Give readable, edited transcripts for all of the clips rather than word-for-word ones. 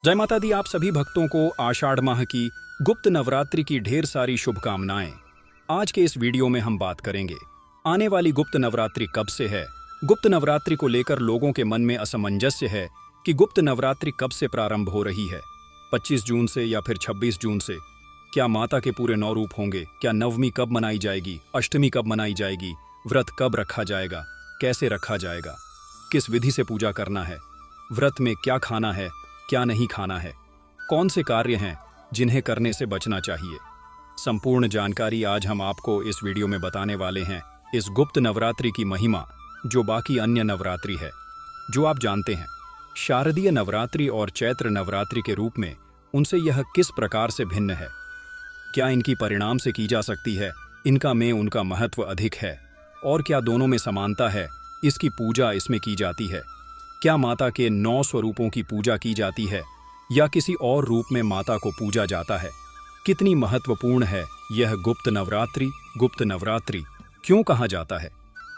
जय माता दी। आप सभी भक्तों को आषाढ़ माह की गुप्त नवरात्रि की ढेर सारी शुभकामनाएं। आज के इस वीडियो में हम बात करेंगे आने वाली गुप्त नवरात्रि कब से है। गुप्त नवरात्रि को लेकर लोगों के मन में असमंजस्य है कि गुप्त नवरात्रि कब से प्रारंभ हो रही है, 25 जून से या फिर 26 जून से। क्या माता के पूरे 9 रूप होंगे? क्या नवमी कब मनाई जाएगी? अष्टमी कब मनाई जाएगी? व्रत कब रखा जाएगा? कैसे रखा जाएगा? किस विधि से पूजा करना है? व्रत में क्या खाना है, क्या नहीं खाना है? कौन से कार्य हैं जिन्हें करने से बचना चाहिए? संपूर्ण जानकारी आज हम आपको इस वीडियो में बताने वाले हैं। इस गुप्त नवरात्रि की महिमा जो बाकी अन्य नवरात्रि है, जो आप जानते हैं, शारदीय नवरात्रि और चैत्र नवरात्रि के रूप में, उनसे यह किस प्रकार से भिन्न है? क्या इनकी परिणाम से की जा सकती है? इनका में उनका महत्व अधिक है? और क्या दोनों में समानता है? इसकी पूजा इसमें की जाती है? क्या माता के 9 स्वरूपों की पूजा की जाती है या किसी और रूप में माता को पूजा जाता है? कितनी महत्वपूर्ण है यह गुप्त नवरात्रि? गुप्त नवरात्रि क्यों कहा जाता है?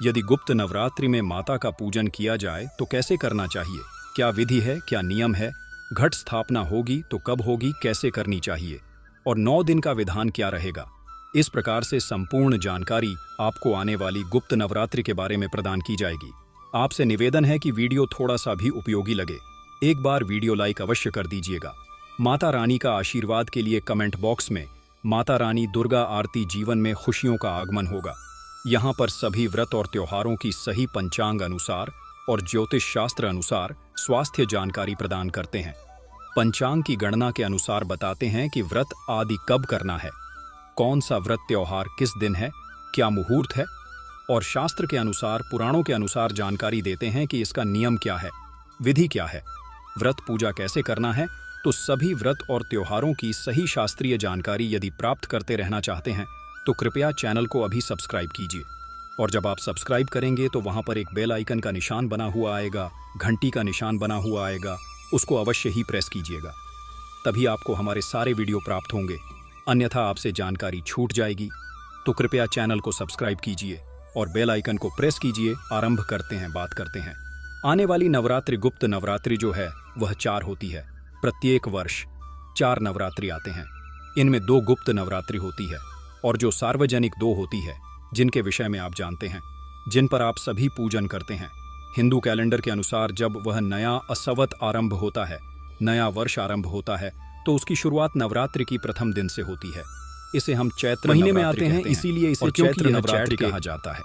यदि गुप्त नवरात्रि में माता का पूजन किया जाए तो कैसे करना चाहिए? क्या विधि है, क्या नियम है? घट स्थापना होगी तो कब होगी, कैसे करनी चाहिए? और 9 दिन का विधान क्या रहेगा? इस प्रकार से संपूर्ण जानकारी आपको आने वाली गुप्त नवरात्रि के बारे में प्रदान की जाएगी। आपसे निवेदन है कि वीडियो थोड़ा सा भी उपयोगी लगे, एक बार वीडियो लाइक अवश्य कर दीजिएगा। माता रानी का आशीर्वाद के लिए कमेंट बॉक्स में माता रानी दुर्गा आरती जीवन में खुशियों का आगमन होगा। यहाँ पर सभी व्रत और त्योहारों की सही पंचांग अनुसार और ज्योतिष शास्त्र अनुसार स्वास्थ्य जानकारी प्रदान करते हैं। पंचांग की गणना के अनुसार बताते हैं कि व्रत आदि कब करना है, कौन सा व्रत त्योहार किस दिन है, क्या मुहूर्त है, और शास्त्र के अनुसार, पुराणों के अनुसार जानकारी देते हैं कि इसका नियम क्या है, विधि क्या है, व्रत पूजा कैसे करना है। तो सभी व्रत और त्योहारों की सही शास्त्रीय जानकारी यदि प्राप्त करते रहना चाहते हैं तो कृपया चैनल को अभी सब्सक्राइब कीजिए। और जब आप सब्सक्राइब करेंगे तो वहां पर एक बेल आइकन का निशान बना हुआ आएगा, घंटी का निशान बना हुआ आएगा, उसको अवश्य ही प्रेस कीजिएगा, तभी आपको हमारे सारे वीडियो प्राप्त होंगे। अन्यथा आपसे जानकारी छूट जाएगी। तो कृपया चैनल को सब्सक्राइब कीजिए और बेल आइकन को प्रेस कीजिए। आरंभ करते हैं, बात करते हैं। आने वाली नवरात्रि, गुप्त नवरात्रि जो है वह 4 होती है। प्रत्येक वर्ष 4 नवरात्रि आते हैं। इनमें 2 गुप्त नवरात्रि होती है और जो सार्वजनिक 2 होती है, जिनके विषय में आप जानते हैं, जिन पर आप सभी पूजन करते हैं। हिंदू कैलेंडर के अनुसार जब वह नया असवत आरंभ होता है, नया वर्ष आरंभ होता है, तो उसकी शुरुआत नवरात्रि की प्रथम दिन से होती है। इसे हम चैत्र महीने में आते हैं, इसीलिए इसे चैत्र नवरात्रि कहा जाता है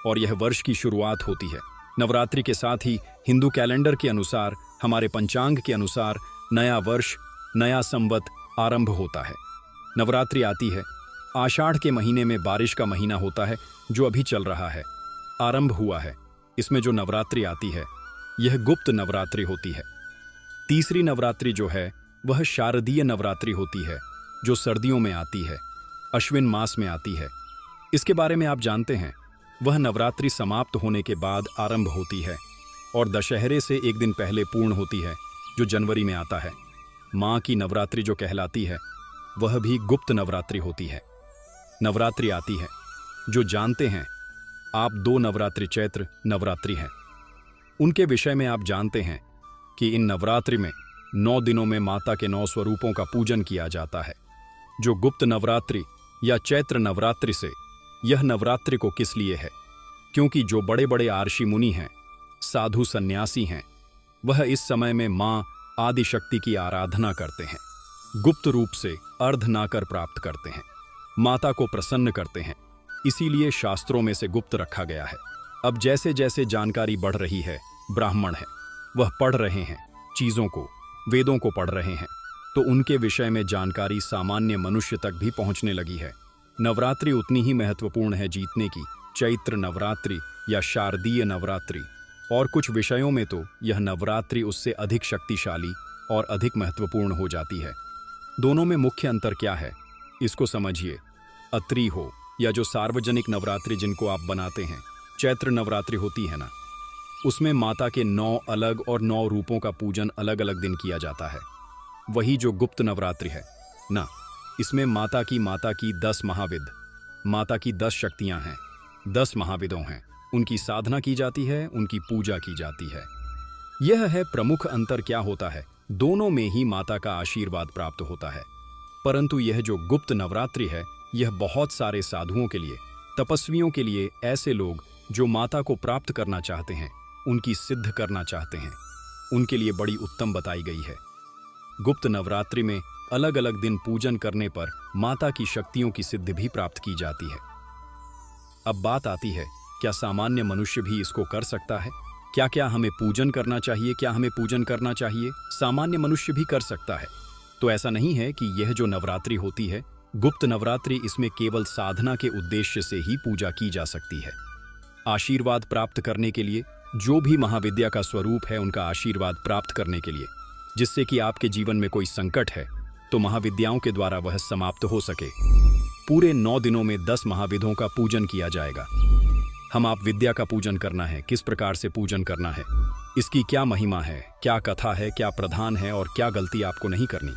और यह वर्ष की शुरुआत होती है। नवरात्रि के साथ ही हिंदू कैलेंडर के अनुसार, हमारे पंचांग के अनुसार, नया वर्ष, नया संवत आरंभ होता है। नवरात्रि आती है, आषाढ़ के महीने में बारिश का महीना होता है जो अभी चल रहा है, आरंभ हुआ है। इसमें जो नवरात्रि आती है यह गुप्त नवरात्रि होती है। तीसरी नवरात्रि जो है वह शारदीय नवरात्रि होती है, जो सर्दियों में आती है, अश्विन मास में आती है। इसके बारे में आप जानते हैं, वह नवरात्रि समाप्त होने के बाद आरंभ होती है और दशहरे से एक दिन पहले पूर्ण होती है, जो जनवरी में आता है। माँ की नवरात्रि जो कहलाती है वह भी गुप्त नवरात्रि होती है। नवरात्रि आती है, जो जानते हैं आप, 2 नवरात्रि चैत्र नवरात्रि हैं। उनके विषय में आप जानते हैं कि इन नवरात्रि में 9 दिनों में माता के 9 स्वरूपों का पूजन किया जाता है। जो गुप्त नवरात्रि या चैत्र नवरात्रि से, यह नवरात्रि को किस लिए है? क्योंकि जो बड़े बड़े आर्षि मुनि हैं, साधु सन्यासी हैं, वह इस समय में मां आदि शक्ति की आराधना करते हैं, गुप्त रूप से अर्धनाकर प्राप्त करते हैं, माता को प्रसन्न करते हैं। इसीलिए शास्त्रों में से गुप्त रखा गया है। अब जैसे जैसे जानकारी बढ़ रही है, ब्राह्मण है वह पढ़ रहे हैं चीजों को, वेदों को पढ़ रहे हैं, तो उनके विषय में जानकारी सामान्य मनुष्य तक भी पहुंचने लगी है। नवरात्रि उतनी ही महत्वपूर्ण है जीतने की, चैत्र नवरात्रि या शारदीय नवरात्रि। और कुछ विषयों में तो यह नवरात्रि उससे अधिक शक्तिशाली और अधिक महत्वपूर्ण हो जाती है। दोनों में मुख्य अंतर क्या है, इसको समझिए। अत्रि हो या जो सार्वजनिक नवरात्रि जिनको आप बनाते हैं, चैत्र नवरात्रि होती है ना, उसमें माता के 9 अलग और 9 रूपों का पूजन अलग अलग दिन किया जाता है। वही जो गुप्त नवरात्रि है ना, इसमें माता की 10 महाविद, माता की 10 शक्तियां हैं, 10 महाविदों हैं, उनकी साधना की जाती है, उनकी पूजा की जाती है। यह है प्रमुख अंतर। क्या होता है दोनों में ही माता का आशीर्वाद प्राप्त होता है। परंतु यह जो गुप्त नवरात्रि है, यह बहुत सारे साधुओं के लिए, तपस्वियों के लिए, ऐसे लोग जो माता को प्राप्त करना चाहते हैं, उनकी सिद्ध करना चाहते हैं, उनके लिए बड़ी उत्तम बताई गई है। गुप्त नवरात्रि में अलग अलग दिन पूजन करने पर माता की शक्तियों की सिद्धि भी प्राप्त की जाती है। अब बात आती है, क्या सामान्य मनुष्य भी इसको कर सकता है? क्या क्या हमें पूजन करना चाहिए? क्या हमें पूजन करना चाहिए? सामान्य मनुष्य भी कर सकता है? तो ऐसा नहीं है कि यह जो नवरात्रि होती है, गुप्त नवरात्रि, इसमें केवल साधना के उद्देश्य से ही पूजा की जा सकती है। आशीर्वाद प्राप्त करने के लिए, जो भी महाविद्या का स्वरूप है उनका आशीर्वाद प्राप्त करने के लिए, जिससे कि आपके जीवन में कोई संकट है तो महाविद्याओं के द्वारा वह समाप्त हो सके। पूरे 9 दिनों में 10 महाविधों का पूजन किया जाएगा। हम आप विद्या का पूजन करना है, किस प्रकार से पूजन करना है, इसकी क्या महिमा है, क्या कथा है, क्या प्रधान है और क्या गलती आपको नहीं करनी,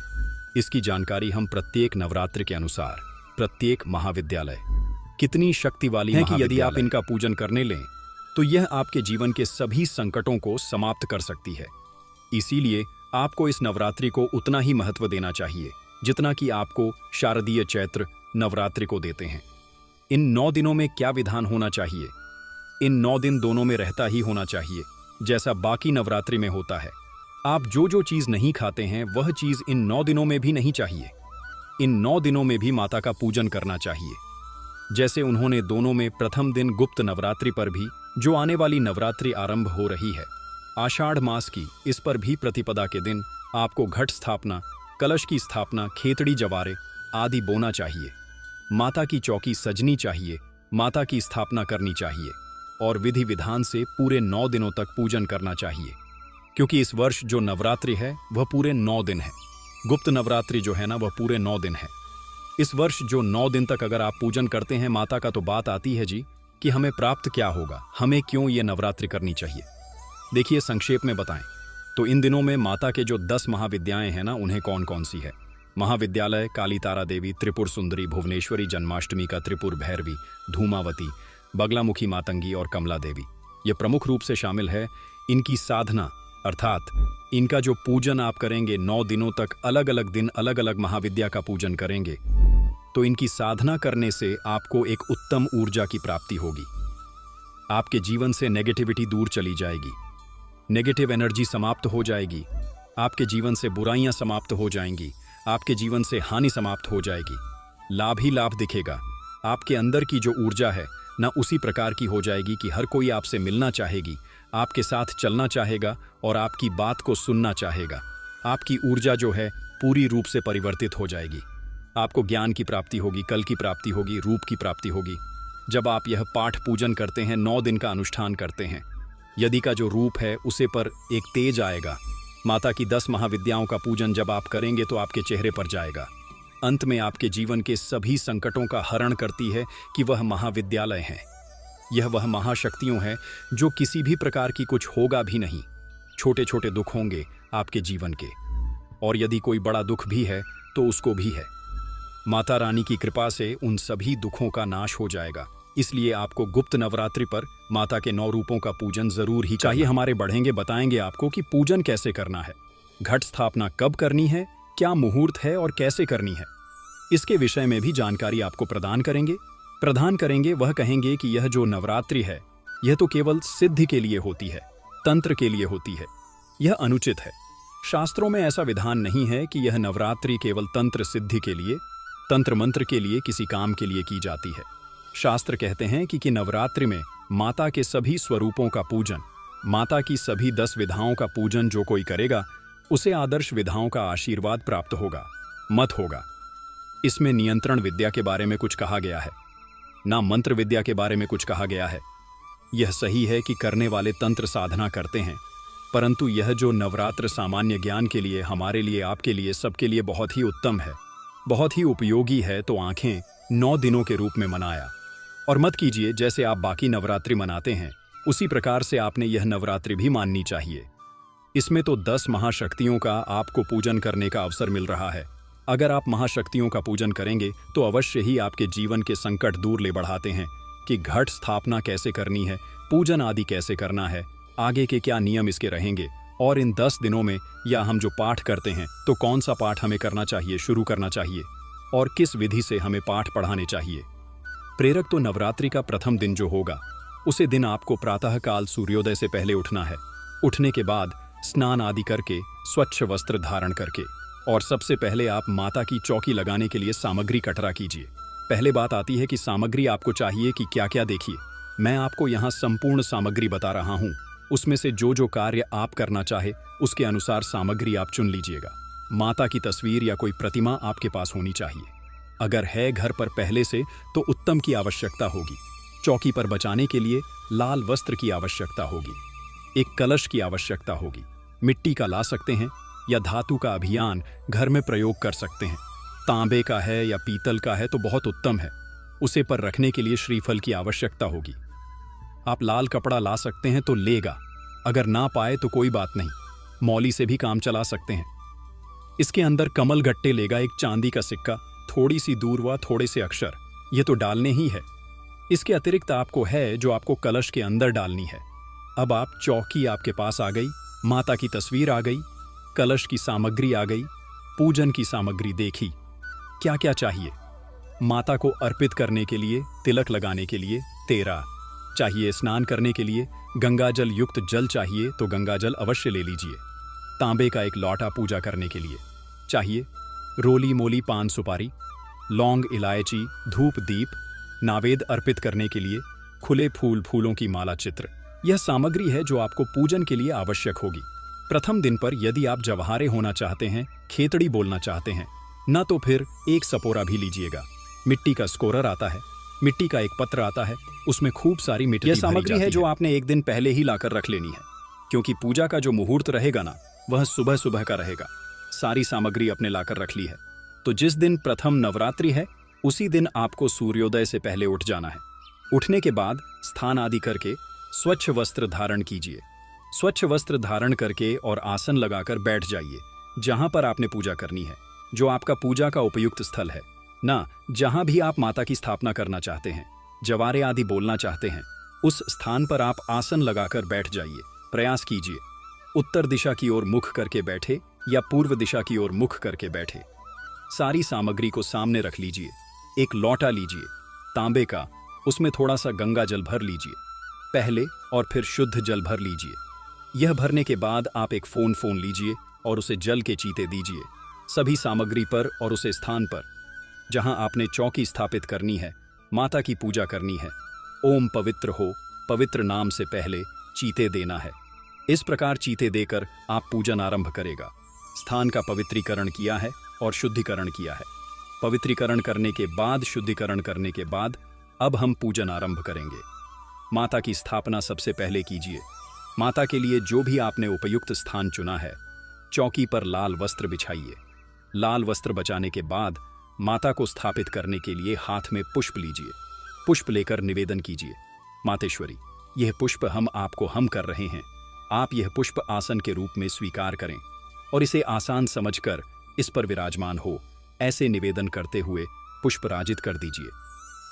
इसकी जानकारी हम प्रत्येक नवरात्र के अनुसार, प्रत्येक महाविद्यालय कितनी शक्ति वाली है कि यदि आप इनका पूजन करने लें तो यह आपके जीवन के सभी संकटों को समाप्त कर सकती है। इसीलिए आपको इस नवरात्रि को उतना ही महत्व देना चाहिए जितना कि आपको शारदीय चैत्र नवरात्रि को देते हैं। इन 9 दिनों में क्या विधान होना चाहिए? इन 9 दिन दोनों में रहता ही होना चाहिए, जैसा बाकी नवरात्रि में होता है। आप जो जो चीज नहीं खाते हैं वह चीज इन 9 दिनों में भी नहीं चाहिए। इन 9 दिनों में भी माता का पूजन करना चाहिए, जैसे उन्होंने दोनों में प्रथम दिन गुप्त नवरात्रि पर भी, जो आने वाली नवरात्रि आरंभ हो रही है आषाढ़ मास की, इस पर भी प्रतिपदा के दिन आपको घट स्थापना, कलश की स्थापना, खेतड़ी जवारे आदि बोना चाहिए, माता की चौकी सजनी चाहिए, माता की स्थापना करनी चाहिए और विधि विधान से पूरे 9 दिनों तक पूजन करना चाहिए। क्योंकि इस वर्ष जो नवरात्रि है वह पूरे 9 दिन है। गुप्त नवरात्रि जो है ना, वह पूरे 9 दिन है। इस वर्ष जो 9 दिन तक अगर आप पूजन करते हैं माता का, तो बात आती है जी कि हमें प्राप्त क्या होगा, हमें क्यों ये नवरात्रि करनी चाहिए। देखिए, संक्षेप में बताएं तो इन दिनों में माता के जो 10 महाविद्याएं हैं ना, उन्हें कौन कौन सी है? महाविद्यालय काली तारा देवी, त्रिपुर सुंदरी, भुवनेश्वरी, जन्माष्टमी का त्रिपुर भैरवी, धूमावती, बगलामुखी मातंगी और कमला देवी, ये प्रमुख रूप से शामिल है। इनकी साधना अर्थात इनका जो पूजन आप करेंगे, 9 दिनों तक अलग अलग दिन अलग अलग महाविद्या का पूजन करेंगे, तो इनकी साधना करने से आपको एक उत्तम ऊर्जा की प्राप्ति होगी। आपके जीवन से नेगेटिविटी दूर चली जाएगी, नेगेटिव एनर्जी समाप्त हो जाएगी, आपके जीवन से बुराइयां समाप्त हो जाएंगी, आपके जीवन से हानि समाप्त हो जाएगी, लाभ ही लाभ दिखेगा। आपके अंदर की जो ऊर्जा है ना, उसी प्रकार की हो जाएगी कि हर कोई आपसे मिलना चाहेगी, आपके साथ चलना चाहेगा और आपकी बात को सुनना चाहेगा। आपकी ऊर्जा जो है पूरी रूप से परिवर्तित हो जाएगी। आपको ज्ञान की प्राप्ति होगी, कल की प्राप्ति होगी, रूप की प्राप्ति होगी। जब आप यह पाठ पूजन करते हैं, 9 दिन का अनुष्ठान करते हैं, यदि का जो रूप है उसे पर एक तेज आएगा। माता की 10 महाविद्याओं का पूजन जब आप करेंगे तो आपके चेहरे पर जाएगा। अंत में आपके जीवन के सभी संकटों का हरण करती है कि वह महाविद्यालय है। यह वह महाशक्तियों है जो किसी भी प्रकार की कुछ होगा भी नहीं। छोटे छोटे दुख होंगे आपके जीवन के, और यदि कोई बड़ा दुख भी है तो उसको भी है। माता रानी की कृपा से उन सभी दुखों का नाश हो जाएगा। इसलिए आपको गुप्त नवरात्रि पर माता के 9 रूपों का पूजन जरूर ही चाहिए। हमारे बढ़ेंगे बताएंगे आपको कि पूजन कैसे करना है, घट स्थापना कब करनी है, क्या मुहूर्त है और कैसे करनी है, इसके विषय में भी जानकारी आपको प्रदान करेंगे। वह कहेंगे कि यह जो नवरात्रि है यह तो केवल सिद्धि के लिए होती है, तंत्र के लिए होती है। यह अनुचित है। शास्त्रों में ऐसा विधान नहीं है कि यह नवरात्रि केवल तंत्र सिद्धि के लिए, तंत्र मंत्र के लिए, किसी काम के लिए की जाती है। शास्त्र कहते हैं कि नवरात्रि में माता के सभी स्वरूपों का पूजन, माता की सभी 10 विधाओं का पूजन जो कोई करेगा उसे आदर्श विधाओं का आशीर्वाद प्राप्त होगा, मत होगा। इसमें नियंत्रण विद्या के बारे में कुछ कहा गया है, ना मंत्र विद्या के बारे में कुछ कहा गया है। यह सही है कि करने वाले तंत्र साधना करते हैं, परंतु यह जो नवरात्र सामान्य ज्ञान के लिए, हमारे लिए, आपके लिए, सबके लिए बहुत ही उत्तम है, बहुत ही उपयोगी है। तो आंखें 9 दिनों के रूप में मनाया और मत कीजिए जैसे आप बाकी नवरात्रि मनाते हैं उसी प्रकार से आपने यह नवरात्रि भी माननी चाहिए। इसमें तो 10 महाशक्तियों का आपको पूजन करने का अवसर मिल रहा है। अगर आप महाशक्तियों का पूजन करेंगे तो अवश्य ही आपके जीवन के संकट दूर ले बढ़ाते हैं कि घट स्थापना कैसे करनी है, पूजन आदि कैसे करना है, आगे के क्या नियम इसके रहेंगे, और इन 10 दिनों में या हम जो पाठ करते हैं तो कौन सा पाठ हमें करना चाहिए, शुरू करना चाहिए और किस विधि से हमें पाठ पढ़ाने चाहिए। प्रेरक तो नवरात्रि का प्रथम दिन जो होगा उसे दिन आपको प्रातःकाल सूर्योदय से पहले उठना है। उठने के बाद स्नान आदि करके स्वच्छ वस्त्र धारण करके और सबसे पहले आप माता की चौकी लगाने के लिए सामग्री कटरा कीजिए। पहले बात आती है कि सामग्री आपको चाहिए कि क्या क्या। देखिए, मैं आपको यहाँ संपूर्ण सामग्री बता रहा हूँ, उसमें से जो जो कार्य आप करना चाहे उसके अनुसार सामग्री आप चुन लीजिएगा। माता की तस्वीर या कोई प्रतिमा आपके पास होनी चाहिए। अगर है घर पर पहले से तो उत्तम की आवश्यकता होगी। चौकी पर बचाने के लिए लाल वस्त्र की आवश्यकता होगी। एक कलश की आवश्यकता होगी। मिट्टी का ला सकते हैं या धातु का अभियान घर में प्रयोग कर सकते हैं। तांबे का है या पीतल का है तो बहुत उत्तम है। उसे पर रखने के लिए श्रीफल की आवश्यकता होगी। आप लाल कपड़ा ला सकते हैं तो लेगा, अगर ना पाए तो कोई बात नहीं, मौली से भी काम चला सकते हैं। इसके अंदर कमल गट्टे लेगा, एक चांदी का सिक्का, थोड़ी सी दूर्वा, थोड़े से अक्षर, ये तो डालने ही है। इसके अतिरिक्त आपको है जो आपको कलश के अंदर डालनी है। अब आप चौकी आपके पास आ गई, माता की तस्वीर आ गई, कलश की सामग्री आ गई, पूजन की सामग्री देखी। क्या क्या चाहिए? माता को अर्पित करने के लिए, तिलक लगाने के लिए तेरा चाहिए। स्नान करने के लिए गंगाजल युक्त जल चाहिए तो गंगाजल अवश्य ले लीजिए। तांबे का एक लौटा पूजा करने के लिए चाहिए। रोली मोली पान सुपारी, लौंग, इलायची, धूप, दीप, नावेद अर्पित करने के लिए खुले फूल, फूलों की माला, चित्र। यह सामग्री है जो आपको पूजन के लिए आवश्यक होगी। प्रथम दिन पर यदि आप जवाहरे होना चाहते हैं, खेतड़ी बोलना चाहते हैं, न तो फिर एक सपोरा भी लीजिएगा। मिट्टी का स्कोरर आता है, मिट्टी का एक पत्र आता है, उसमें खूब सारी मिट्टी। यह सामग्री है जो आपने एक दिन पहले ही लाकर रख लेनी है, क्योंकि पूजा का जो मुहूर्त रहेगा ना, वह सुबह सुबह का रहेगा। सारी सामग्री अपने लाकर रख ली है तो जिस दिन प्रथम नवरात्रि है उसी दिन आपको सूर्योदय से पहले उठ जाना है। उठने के बाद स्थान आदि करके स्वच्छ वस्त्र धारण कीजिए। स्वच्छ वस्त्र धारण करके और आसन लगाकर बैठ जाइए जहां पर आपने पूजा करनी है, जो आपका पूजा का उपयुक्त स्थल है ना। जहां भी आप माता की स्थापना करना चाहते हैं, जवारे आदि बोलना चाहते हैं, उस स्थान पर आप आसन लगाकर बैठ जाइए। प्रयास कीजिए उत्तर दिशा की ओर मुख करके बैठे या पूर्व दिशा की ओर मुख करके बैठे। सारी सामग्री को सामने रख लीजिए। एक लौटा लीजिए तांबे का, उसमें थोड़ा सा गंगा जल भर लीजिए पहले और फिर शुद्ध जल भर लीजिए। यह भरने के बाद आप एक फोन लीजिए और उसे जल के चीते दीजिए सभी सामग्री पर और उसे स्थान पर जहां आपने चौकी स्थापित करनी है, माता की पूजा करनी है। ओम पवित्र हो, पवित्र नाम से पहले चीते देना है। इस प्रकार चीते देकर आप पूजन आरंभ करेगा। स्थान का पवित्रीकरण किया है और शुद्धिकरण किया है। पवित्रीकरण करने के बाद, शुद्धिकरण करने के बाद अब हम पूजन आरंभ करेंगे। माता की स्थापना सबसे पहले कीजिए। माता के लिए जो भी आपने उपयुक्त स्थान चुना है, चौकी पर लाल वस्त्र बिछाइए। लाल वस्त्र बचाने के बाद माता को स्थापित करने के लिए हाथ में पुष्प लीजिए। पुष्प लेकर निवेदन कीजिए, मातेश्वरी, यह पुष्प हम कर रहे हैं। आप यह पुष्प आसन के रूप में स्वीकार करें और इसे आसान समझकर इस पर विराजमान हो, ऐसे निवेदन करते हुए पुष्प राजित कर दीजिए।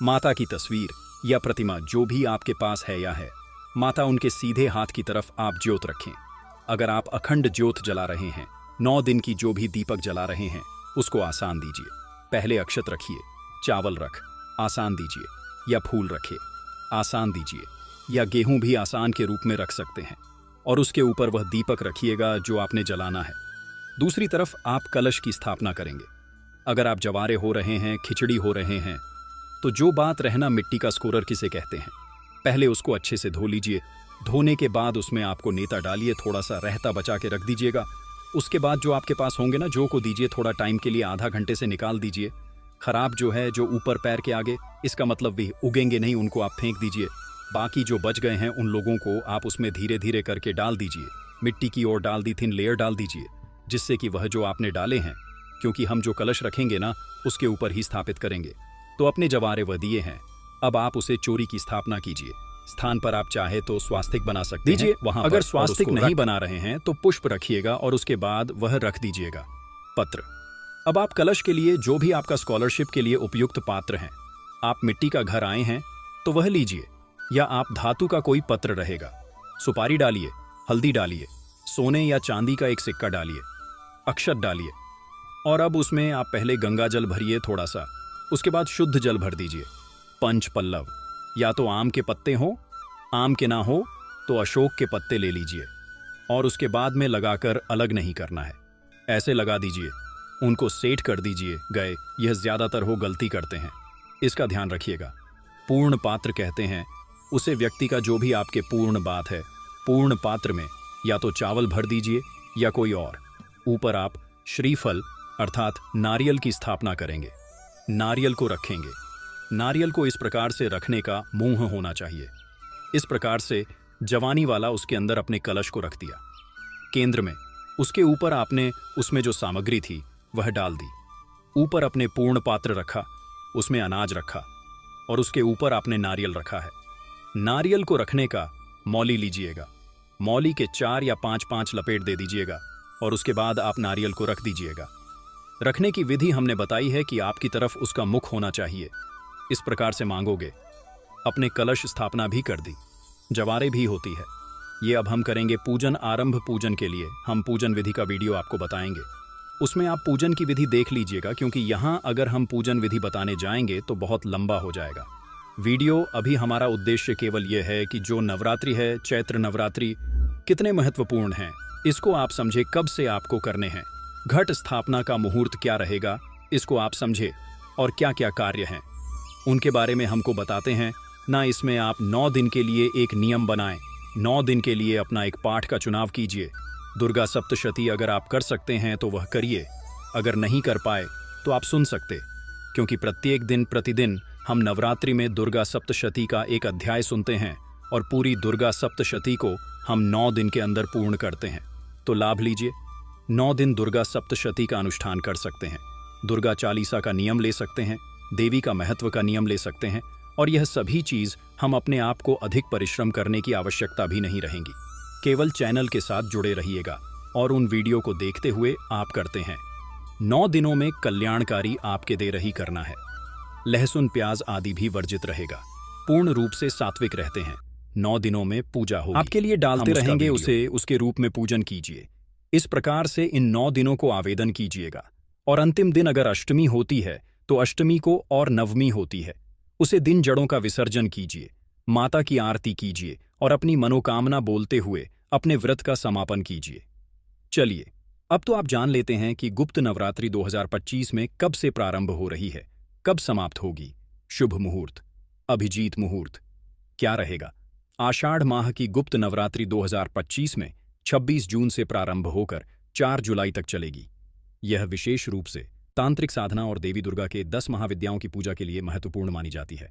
माता की तस्वीर या प्रतिमा जो भी आपके पास है या है, माता उनके सीधे हाथ की तरफ आप ज्योत रखें। अगर आप अखंड ज्योत जला रहे हैं, 9 दिन की जो भी दीपक जला रहे हैं, उसको आसान दीजिए। पहले अक्षत रखिए, चावल रख आसान दीजिए, या फूल रखे आसान दीजिए, या गेहूं भी आसान के रूप में रख सकते हैं, और उसके ऊपर वह दीपक रखिएगा जो आपने जलाना है। दूसरी तरफ आप कलश की स्थापना करेंगे। अगर आप जवारे हो रहे हैं, खिचड़ी हो रहे हैं, तो जो बात रहना मिट्टी का स्कोरर किसे कहते हैं, पहले उसको अच्छे से धो लीजिए। धोने के बाद उसमें आपको नेता डालिए, थोड़ा सा रहता बचा के रख दीजिएगा। उसके बाद जो आपके पास होंगे ना, जो को दीजिए थोड़ा टाइम के लिए, आधा घंटे से निकाल दीजिए। खराब जो है, जो ऊपर पैर के आगे, इसका मतलब भी उगेंगे नहीं, उनको आप फेंक दीजिए। बाकी जो बच गए हैं उन लोगों को आप उसमें धीरे धीरे करके डाल दीजिए। मिट्टी की ओर डाल दी, थिन लेयर डाल दीजिए, जिससे कि वह जो आपने डाले हैं, क्योंकि हम जो कलश रखेंगे ना उसके ऊपर ही स्थापित करेंगे, तो अपने जवारे वह दिए हैं। अब आप उसे चोरी की स्थापना कीजिए। स्थान पर आप चाहे तो स्वास्तिक बना सकते हैं वहां। अगर स्वास्तिक नहीं बना रहे हैं तो पुष्प रखिएगा और उसके बाद वह रख दीजिएगा पत्र। अब आप कलश के लिए जो भी आपका स्कॉलरशिप के लिए उपयुक्त पात्र हैं, आप मिट्टी का घर आए हैं तो वह लीजिए, या आप धातु का कोई पत्र रहेगा, सुपारी डालिए, हल्दी डालिए, सोने या चांदी का एक सिक्का डालिए, अक्षत डालिए और अब उसमें आप पहले गंगा जल भरिए थोड़ा सा, उसके बाद शुद्ध जल भर दीजिए। पंच पल्लव, या तो आम के पत्ते हो, आम के ना हो तो अशोक के पत्ते ले लीजिए और उसके बाद में लगाकर अलग नहीं करना है, ऐसे लगा दीजिए, उनको सेट कर दीजिए गए। यह ज्यादातर हो गलती करते हैं, इसका ध्यान रखिएगा। पूर्ण पात्र कहते हैं उसे व्यक्ति का जो भी आपके पूर्ण बात है, पूर्ण पात्र में या तो चावल भर दीजिए या कोई और। ऊपर आप श्रीफल अर्थात नारियल की स्थापना करेंगे, नारियल को रखेंगे। नारियल को इस प्रकार से रखने का मुंह होना चाहिए। इस प्रकार से जवानी वाला उसके अंदर अपने कलश को रख दिया। केंद्र में उसके ऊपर आपने उसमें जो सामग्री थी वह डाल दी। ऊपर अपने पूर्ण पात्र रखा, उसमें अनाज रखा और उसके ऊपर आपने नारियल रखा है। नारियल को रखने का मौली लीजिएगा, मौली के 4 या 5 लपेट दे दीजिएगा और उसके बाद आप नारियल को रख दीजिएगा। रखने की विधि हमने बताई है कि आपकी तरफ उसका मुख होना चाहिए। इस प्रकार से मांगोगे। अपने कलश स्थापना भी कर दी, जवारे भी होती है। ये अब हम करेंगे पूजन आरंभ। पूजन के लिए हम पूजन विधि का वीडियो आपको बताएंगे, उसमें आप पूजन की विधि देख लीजिएगा, क्योंकि यहाँ अगर हम पूजन विधि बताने जाएंगे तो बहुत लंबा हो जाएगा वीडियो। अभी हमारा उद्देश्य केवल यह है कि जो नवरात्रि है, चैत्र नवरात्रि कितने महत्वपूर्ण हैं, इसको आप समझे, कब से आपको करने हैं, घट स्थापना का मुहूर्त क्या रहेगा, इसको आप समझे और क्या क्या कार्य हैं उनके बारे में हमको बताते हैं ना। इसमें आप 9 दिन के लिए एक नियम बनाएं, 9 दिन के लिए अपना एक पाठ का चुनाव कीजिए। दुर्गा सप्तशती अगर आप कर सकते हैं तो वह करिए, अगर नहीं कर पाए तो आप सुन सकते, क्योंकि प्रत्येक दिन प्रतिदिन हम नवरात्रि में दुर्गा सप्तशती का एक अध्याय सुनते हैं और पूरी दुर्गा सप्तशती को हम 9 दिन के अंदर पूर्ण करते हैं। तो लाभ लीजिए, 9 दिन दुर्गा सप्तशती का अनुष्ठान कर सकते हैं, दुर्गा चालीसा का नियम ले सकते हैं, देवी का महत्व का नियम ले सकते हैं और यह सभी चीज हम अपने आप को अधिक परिश्रम करने की आवश्यकता भी नहीं रहेंगी। केवल चैनल के साथ जुड़े रहिएगा और उन वीडियो को देखते हुए आप करते हैं। 9 दिनों में कल्याणकारी आपके दे रही करना है। लहसुन प्याज आदि भी वर्जित रहेगा, पूर्ण रूप से सात्विक रहते हैं। 9 दिनों में पूजा होगी, आपके लिए डालते रहेंगे उसे, उसके रूप में पूजन कीजिए। इस प्रकार से इन 9 दिनों को आवेदन कीजिएगा और अंतिम दिन अगर अष्टमी होती है तो अष्टमी को और नवमी होती है, उसे दिन जड़ों का विसर्जन कीजिए, माता की आरती कीजिए और अपनी मनोकामना बोलते हुए अपने व्रत का समापन कीजिए। चलिए अब तो आप जान लेते हैं कि गुप्त नवरात्रि 2025 में कब से प्रारंभ हो रही है, कब समाप्त होगी। शुभ मुहूर्त, अभिजीत मुहूर्त क्या रहेगा। आषाढ़ माह की गुप्त नवरात्रि 2025 में 26 जून से प्रारंभ होकर 4 जुलाई तक चलेगी। यह विशेष रूप से तांत्रिक साधना और देवी दुर्गा के 10 महाविद्याओं की पूजा के लिए महत्वपूर्ण मानी जाती है।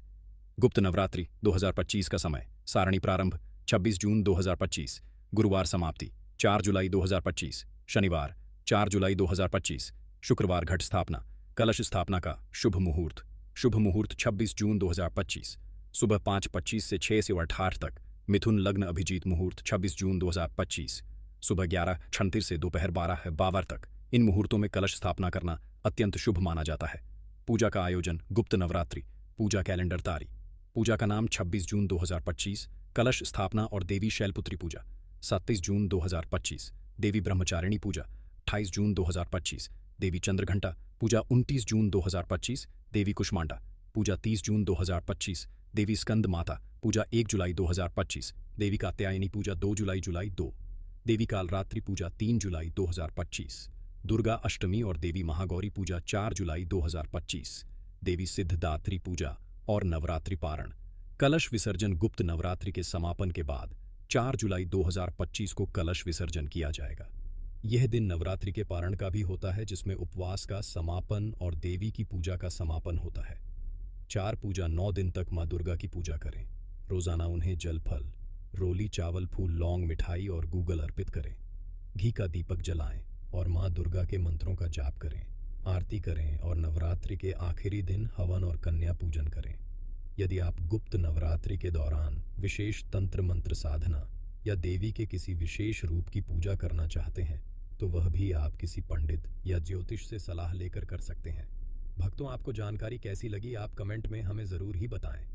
गुप्त नवरात्रि 2025 का समय सारणी प्रारंभ 26 जून 2025, गुरुवार समाप्ति 4 जुलाई 2025, शनिवार 4 जुलाई 2025, शुक्रवार घट स्थापना, कलश स्थापना का शुभ मुहूर्त। शुभ मुहूर्त 26 जून 2025 सुबह 5:25 से 6 से 8 तक। मिथुन लग्न अभिजीत मुहूर्त 26 जून 2025 सुबह 11:38 से दोपहर 12:52 तक। इन मुहूर्तों में कलश स्थापना करना अत्यंत शुभ माना जाता है। पूजा का आयोजन गुप्त नवरात्रि पूजा कैलेंडर तारीख। पूजा का नाम 26 जून 2025, कलश स्थापना और देवी शैलपुत्री पूजा। 27 जून 2025 देवी ब्रह्मचारिणी पूजा। 28 जून 2025 देवी चंद्रघंटा पूजा। 29 जून 2025 देवी कुष्मांडा पूजा। 30 जून 2025 देवी स्कंद माता पूजा। 1 जुलाई 2025 देवी कात्यायनी पूजा। 2 जुलाई 2 देवी कालरात्रि पूजा। 3 जुलाई 2025 दुर्गा अष्टमी और देवी महागौरी पूजा। 4 जुलाई 2025 देवी सिद्धदात्री पूजा और नवरात्रि पारण। कलश विसर्जन गुप्त नवरात्रि के समापन के बाद 4 जुलाई 2025 को कलश विसर्जन किया जाएगा। यह दिन नवरात्रि के पारण का भी होता है, जिसमें उपवास का समापन और देवी की पूजा का समापन होता है। 4 पूजा 9 दिन तक माँ दुर्गा की पूजा करें। रोजाना उन्हें जल फल, रोली, चावल, फूल, लौंग, मिठाई और गूगल अर्पित करें। घी का दीपक जलाएं और माँ दुर्गा के मंत्रों का जाप करें, आरती करें और नवरात्रि के आखिरी दिन हवन और कन्या पूजन करें। यदि आप गुप्त नवरात्रि के दौरान विशेष तंत्र मंत्र साधना या देवी के किसी विशेष रूप की पूजा करना चाहते हैं तो वह भी आप किसी पंडित या ज्योतिष से सलाह लेकर कर सकते हैं। भक्तों, आपको जानकारी कैसी लगी आप कमेंट में हमें ज़रूर ही बताएं।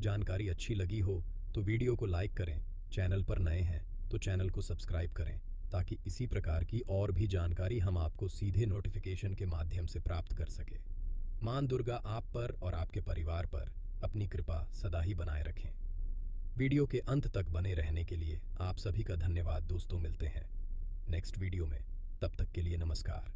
जानकारी अच्छी लगी हो तो वीडियो को लाइक करें, चैनल पर नए हैं तो चैनल को सब्सक्राइब करें। ताकि इसी प्रकार की और भी जानकारी हम आपको सीधे नोटिफिकेशन के माध्यम से प्राप्त कर सके। मां दुर्गा आप पर और आपके परिवार पर अपनी कृपा सदा ही बनाए रखें। वीडियो के अंत तक बने रहने के लिए आप सभी का धन्यवाद दोस्तों। मिलते हैं नेक्स्ट वीडियो में, तब तक के लिए नमस्कार।